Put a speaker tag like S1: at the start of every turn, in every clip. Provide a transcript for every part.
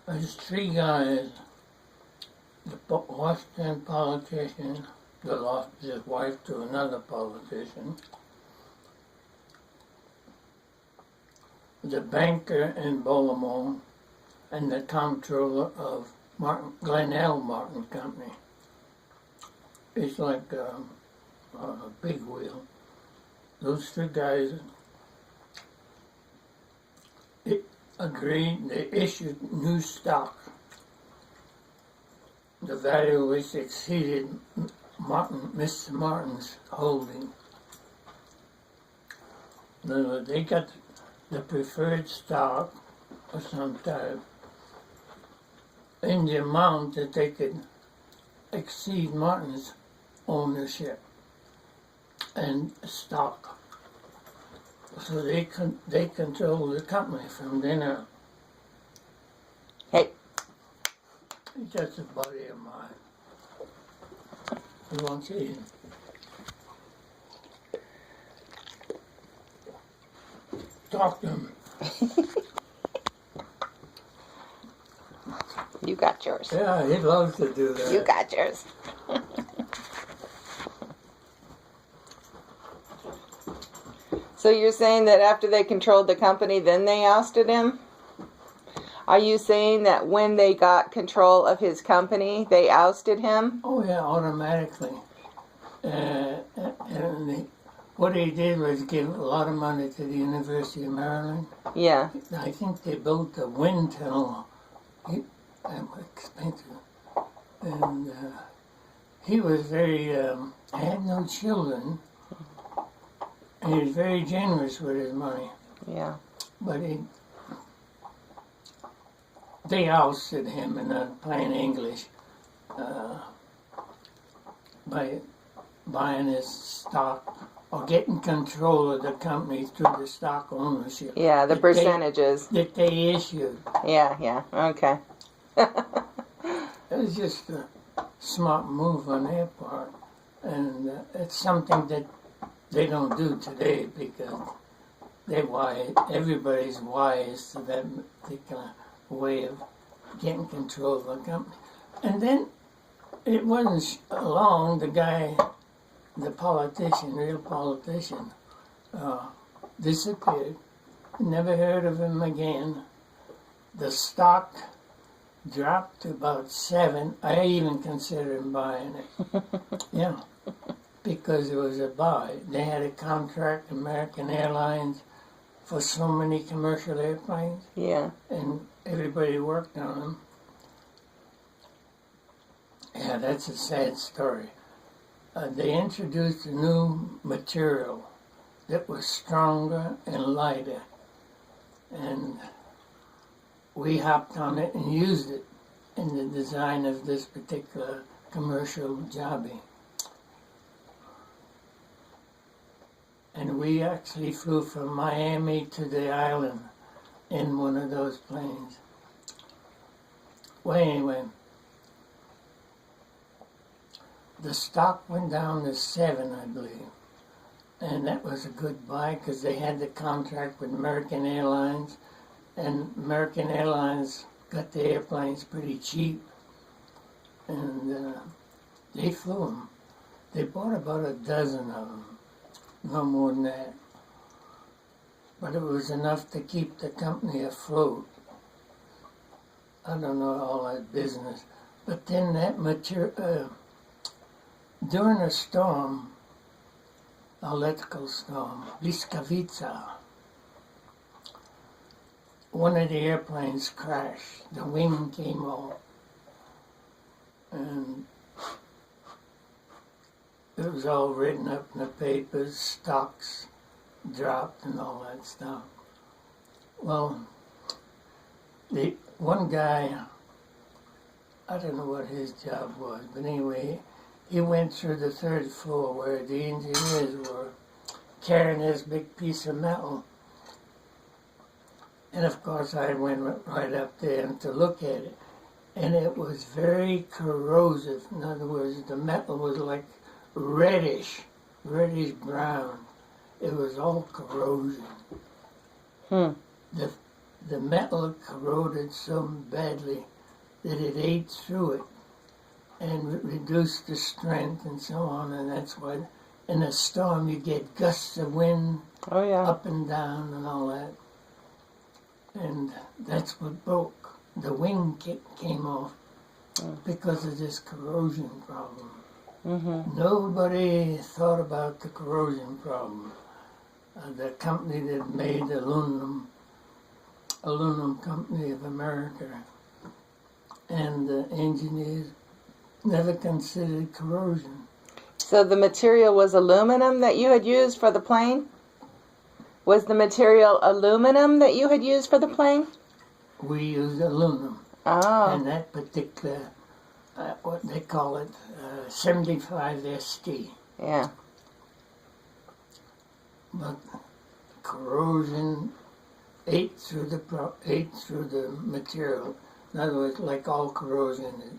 S1: There's three guys. The Western politician that lost his wife to another politician. The banker in Baltimore, and the comptroller of Glenn Martin Company. It's like a big wheel. Those three guys agreed, they issued new stock, the value of which exceeded Mr. Martin's holding. In other words, they got the preferred stock of some type in the amount that they could exceed Martin's ownership and stock. So they control the company from then on.
S2: Hey.
S1: He's just a buddy of mine. He wants in. Talk to him.
S2: You got yours.
S1: Yeah, he'd love to do that.
S2: You got yours. So you're saying that after they controlled the company, then they ousted him? Are you saying that when they got control of his company, they ousted him?
S1: Oh yeah, automatically. What he did was give a lot of money to the University of Maryland.
S2: Yeah.
S1: I think they built a wind tunnel. Expensive. And he was very, had no children. And he was very generous with his money.
S2: Yeah.
S1: But they ousted him, in plain English, by buying his stock or getting control of the company through the stock ownership.
S2: Yeah, the percentages.
S1: That they issued.
S2: Yeah, okay.
S1: It was just a smart move on their part. And it's something that they don't do today because they're wise. Everybody's wise to that particular way of getting control of the company. And then it wasn't long, the guy, the politician, real politician, disappeared. Never heard of him again. The stock dropped to about 7. I even considered buying it. Yeah, because it was a buy. They had a contract, American Airlines, for so many commercial airplanes.
S2: Yeah.
S1: And everybody worked on them. Yeah, that's a sad story. They introduced a new material that was stronger and lighter. And we hopped on it and used it in the design of this particular commercial jobbie. And we actually flew from Miami to the island in one of those planes. Well, anyway, the stock went down to 7, I believe. And that was a good buy because they had the contract with American Airlines. And American Airlines got the airplanes pretty cheap. And they flew them. They bought about a dozen of them. No more than that. But it was enough to keep the company afloat. I don't know all that business. But then that material, during a storm, electrical storm, Bliskavica, one of the airplanes crashed. The wing came off. And it was all written up in the papers, stocks dropped and all that stuff. Well, the one guy, I don't know what his job was, but anyway, he went through the 3rd floor where the engineers were carrying this big piece of metal. And of course I went right up there to look at it. And it was very corrosive. In other words, the metal was like reddish brown. It was all corrosion. The the metal corroded so badly that it ate through it and reduced the strength and so on, and that's why in a storm you get gusts of wind
S2: Oh, yeah.
S1: up and down and all that. And that's what broke. The wing came off because of this corrosion problem.
S2: Mm-hmm.
S1: Nobody thought about the corrosion problem. The company that made aluminum Company of America, and the engineers never considered corrosion.
S2: So the material was aluminum that you had used for the plane? Was the material aluminum that you had used for the plane?
S1: We used aluminum.
S2: Oh.
S1: And that particular, what they call it, 75 ST.
S2: Yeah.
S1: But corrosion ate through the material. In other words, like all corrosion, it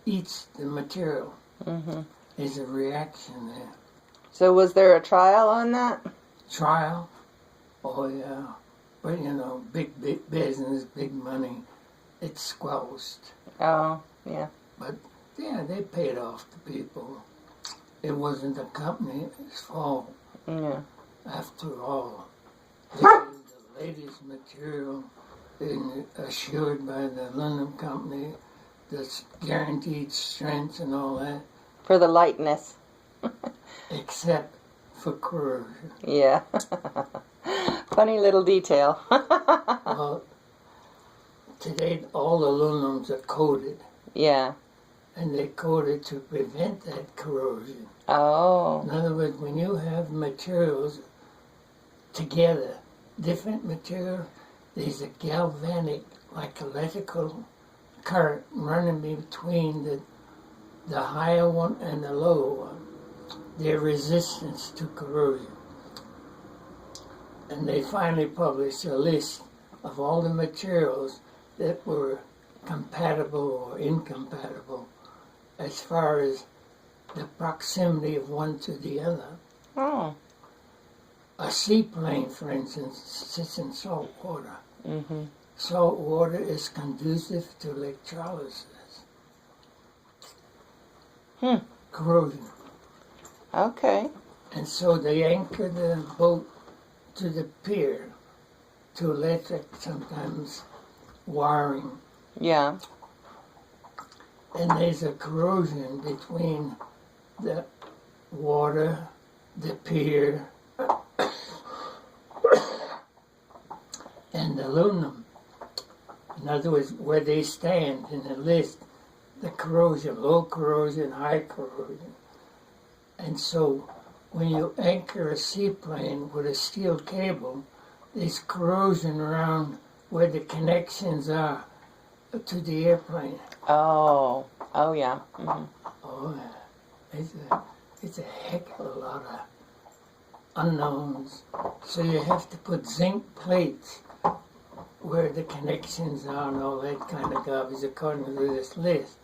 S1: eats the material.
S2: Mm-hmm.
S1: There's a reaction there.
S2: So was there a trial on that?
S1: Trial? Oh yeah. But you know, big business, big money. It's squelched.
S2: Oh, yeah.
S1: But yeah, they paid off the people. It wasn't the company's fault.
S2: Yeah.
S1: After all, they used the latest material assured by the aluminum company, the guaranteed strength and all that,
S2: For the lightness.
S1: except for corrosion.
S2: Yeah. Funny little detail.
S1: Well, today all aluminums are coated,
S2: Yeah.
S1: and they're coated to prevent that corrosion.
S2: Oh.
S1: In other words, when you have materials together, different material, there's a galvanic, like electrical current running between the higher one and the lower one. Their resistance to corrosion. And they finally published a list of all the materials that were compatible or incompatible as far as the proximity of one to the other.
S2: Oh.
S1: A seaplane, for instance, sits in salt water.
S2: Mm-hmm.
S1: Salt water is conducive to electrolysis. Corrosion.
S2: Okay.
S1: And so they anchor the boat to the pier, to electric, sometimes wiring.
S2: Yeah.
S1: And there's a corrosion between the water, the pier, and the aluminum. In other words, where they stand in the list, the corrosion, low corrosion, high corrosion. And so when you anchor a seaplane with a steel cable, there's corrosion around where the connections are to the airplane.
S2: Oh. Oh, yeah. Mm-hmm.
S1: Oh, it's a heck of a lot of unknowns. So you have to put zinc plates where the connections are and all that kind of garbage according to this list.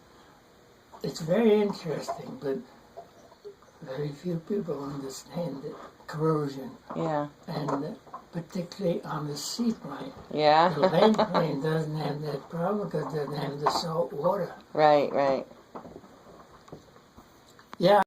S1: It's very interesting, but very few people understand it. Corrosion.
S2: Yeah.
S1: And particularly on the seaplane.
S2: Yeah.
S1: The land plane doesn't have that problem because it doesn't have the salt water.
S2: Right, right.
S1: Yeah.